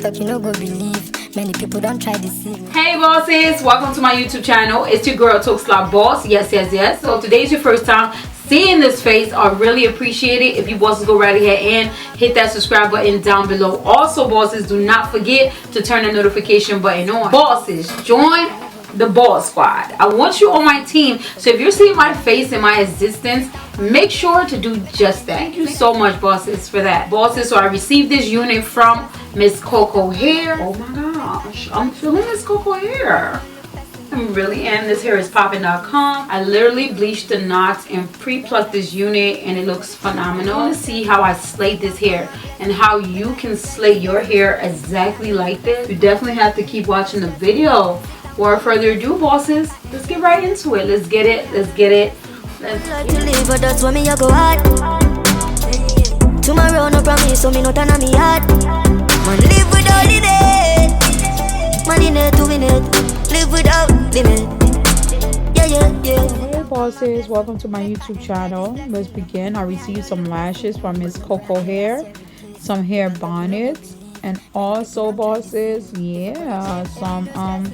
talk, you know, go believe. Many people don't try this. Hey bosses, welcome to my YouTube channel. It's your girl Tokslaboss. Yes. So today's your first time seeing this face. I really appreciate it. If you bosses go right ahead and hit that subscribe button down below. Also bosses, do not forget to turn the notification button on. Bosses, join the boss squad. I want you on my team. So if you're seeing my face in my existence, make sure to do just that. Thank you so much bosses for that. Bosses, so I received this unit from Mscoco hair. Oh my gosh, I'm feeling Mscoco hair. I'm really in. This hair is popping.com. I literally bleached the knots and pre-plucked this unit and it looks phenomenal. I want to see how I slayed this hair and how you can slay your hair exactly like this. You definitely have to keep watching the video. Without further ado bosses, let's get right into it. Let's get it. Tomorrow no promise, so me no turn on me heart. Man live without limit. Man in it, 2 minutes. Live without limit. Yeah. Hey bosses, welcome to my YouTube channel. Let's begin. I received some lashes from Mscoco hair, some hair bonnets, and also bosses, some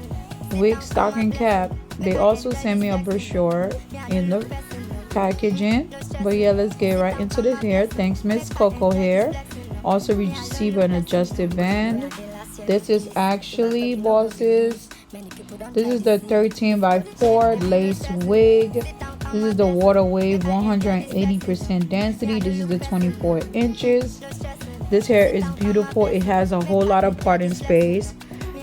wig stocking cap. They also sent me a brochure in the packaging. But yeah, let's get right into the hair. Thanks Mscoco hair. Also received an adjusted band. This is actually bosses, this is the 13x4 lace wig. This is the water wave, 180% density. This is the 24 inches. This hair is beautiful. It has a whole lot of parting space.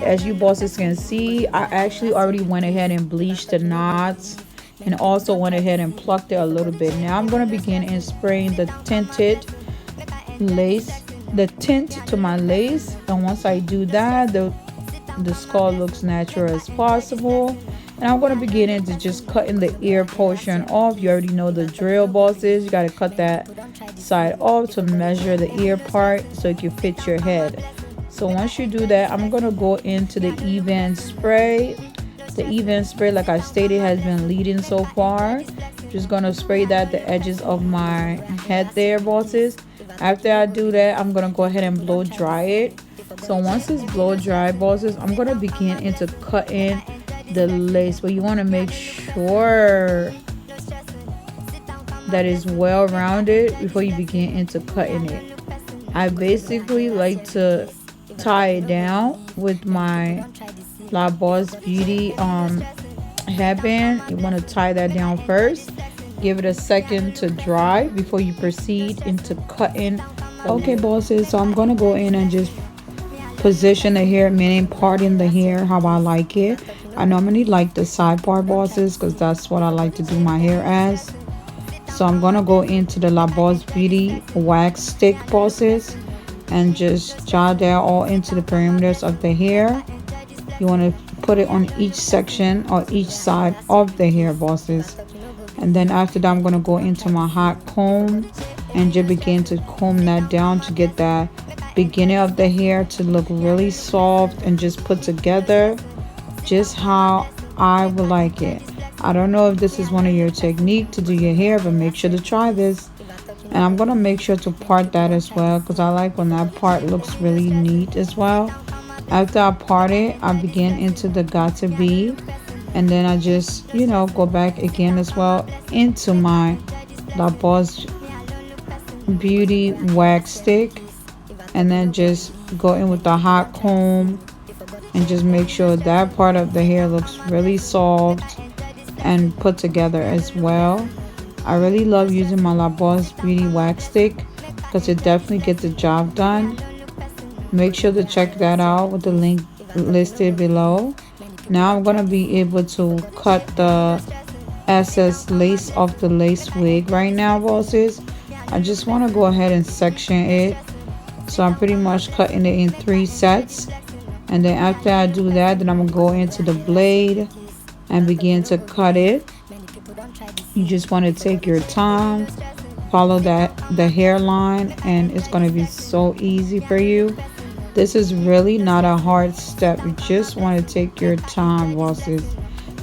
As you bosses can see, I actually already went ahead and bleached the knots and also went ahead and plucked it a little bit. Now I'm going to begin in spraying the tinted lace, the tint to my lace, and once I do that, the skull looks natural as possible. And I'm going to begin into just cutting the ear portion off. You already know the drill bosses. You got to cut that side off to measure the ear part so it can fit your head. So once you do that, I'm going to go into the even spray. The even spray, like I stated, has been leading so far. Just going to spray that the edges of my head there, bosses. After I do that, I'm going to go ahead and blow dry it. So once it's blow dry, bosses, I'm going to begin into cutting the lace. But you want to make sure that it's well rounded before you begin into cutting it. I basically like to tie it down with my Tokslaboss Beauty headband. You want to tie that down first. Give it a second to dry before you proceed into cutting. Okay bosses, so I'm gonna go in and just position the hair, meaning parting the hair how I like it. I normally like the side part bosses because that's what I like to do my hair as. So I'm gonna go into the Tokslaboss Beauty wax stick bosses and just jot that all into the perimeters of the hair. You want to put it on each section or each side of the hair bosses. And then after that, I'm going to go into my hot comb and just begin to comb that down to get that beginning of the hair to look really soft and just put together just how I would like it. I don't know if this is one of your techniques to do your hair, but make sure to try this. And I'm going to make sure to part that as well because I like when that part looks really neat as well. After I part it, I begin into the got to be, and then I just, go back again as well into my Tokslaboss Beauty wax stick, and then just go in with the hot comb and just make sure that part of the hair looks really soft and put together as well. I really love using my Tokslaboss Beauty wax stick because it definitely gets the job done. Make sure to check that out with the link listed below. Now I'm going to be able to cut the excess lace off the lace wig right now bosses. I just want to go ahead and section it. So I'm pretty much cutting it in 3 sets. And then after I do that, then I'm going to go into the blade and begin to cut it. You just want to take your time, follow the hairline, and it's going to be so easy for you. This is really not a hard step. You just want to take your time bosses.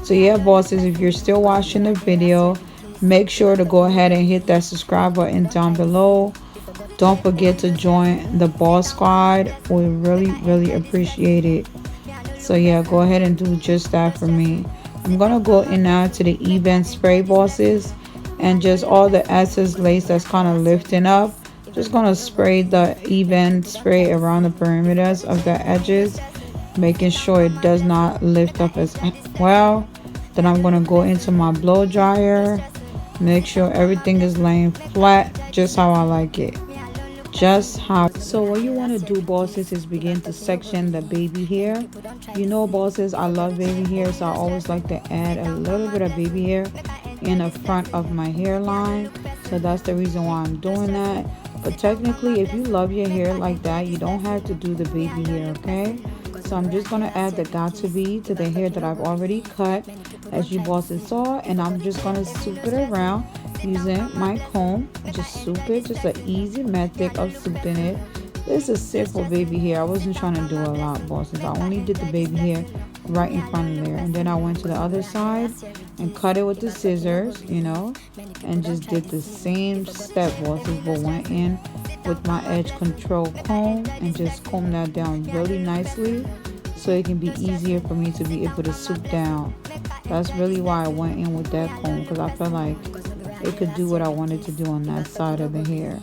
So yeah bosses, if you're still watching the video, make sure to go ahead and hit that subscribe button down below. don't forget to join the boss squad. We really appreciate it. So yeah, go ahead and do just that for me. I'm gonna go in now to the even spray, bosses, and just all the excess lace that's kind of lifting up, just gonna spray the even spray around the perimeters of the edges, making sure it does not lift up as well. Then I'm gonna go into my blow dryer, make sure everything is laying flat just how I like it. Just how. So what you want to do, bosses, is begin to section the baby hair. You know, bosses, I love baby hair, so I always like to add a little bit of baby hair in the front of my hairline. So that's the reason why I'm doing that. But technically, if you love your hair like that, you don't have to do the baby hair, okay? So I'm just going to add the got to be to the hair that I've already cut, as you bosses saw, and I'm just going to soup it around using my comb. Just soup it, just an easy method of souping it. This is simple baby hair. I wasn't trying to do a lot, bosses. I only did the baby hair right in front of there, and then I went to the other side and cut it with the scissors, you know, and just did the same step, bosses, but went in with my edge control comb and just comb that down really nicely so it can be easier for me to be able to soup down. That's really why I went in with that comb, because I felt like it could do what I wanted to do on that side of the hair,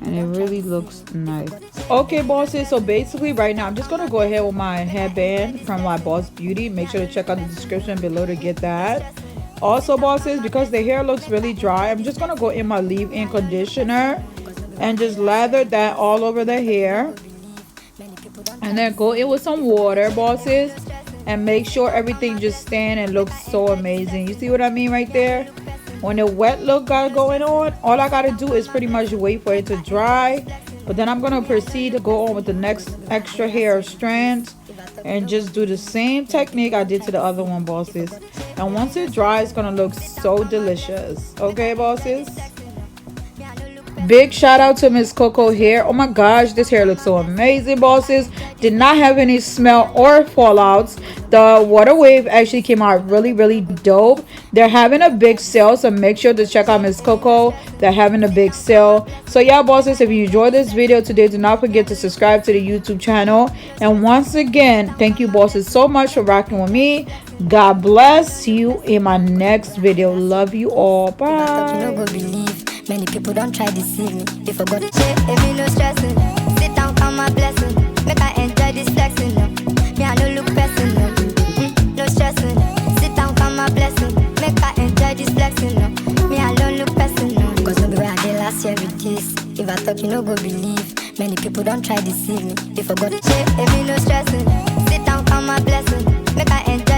and it really looks nice. Okay, bosses, so basically right now I'm just gonna go ahead with my headband from my Boss Beauty. Make sure to check out the description below to get that. Also, bosses, because the hair looks really dry, I'm just gonna go in my leave-in conditioner and just lather that all over the hair, and then go in with some water, bosses, and make sure everything just stand and looks so amazing. You see what I mean right there? When the wet look got going on, all I gotta do is pretty much wait for it to dry. But then I'm gonna proceed to go on with the next extra hair strands and just do the same technique I did to the other one, bosses. And once it dries, it's gonna look so delicious. Okay, bosses? Big shout out to Mscoco hair. Oh my gosh, this hair looks so amazing, bosses. Did not have any smell or fallouts. The water wave actually came out really dope. They're having a big sale, so make sure to check out Mscoco. They're having a big sale. So yeah, bosses, if you enjoyed this video today, do not forget to subscribe to the YouTube channel. And once again, thank you, bosses, so much for rocking with me. God bless. See you in my next video. Love you all. Bye. Many people don't try to deceive me. They forgot to check, if me no stressing. Sit down, count my blessing. Make I enjoy this flexing. Me I no look person. No stressing. Sit down, count my blessing. Make I enjoy this flexing. Me I don't look person. Cause no be where I did last year with this. If I talk, you no go believe. Many people don't try to deceive me. They forgot to check, if me no stressing. Sit down, count my blessing. Make I enjoy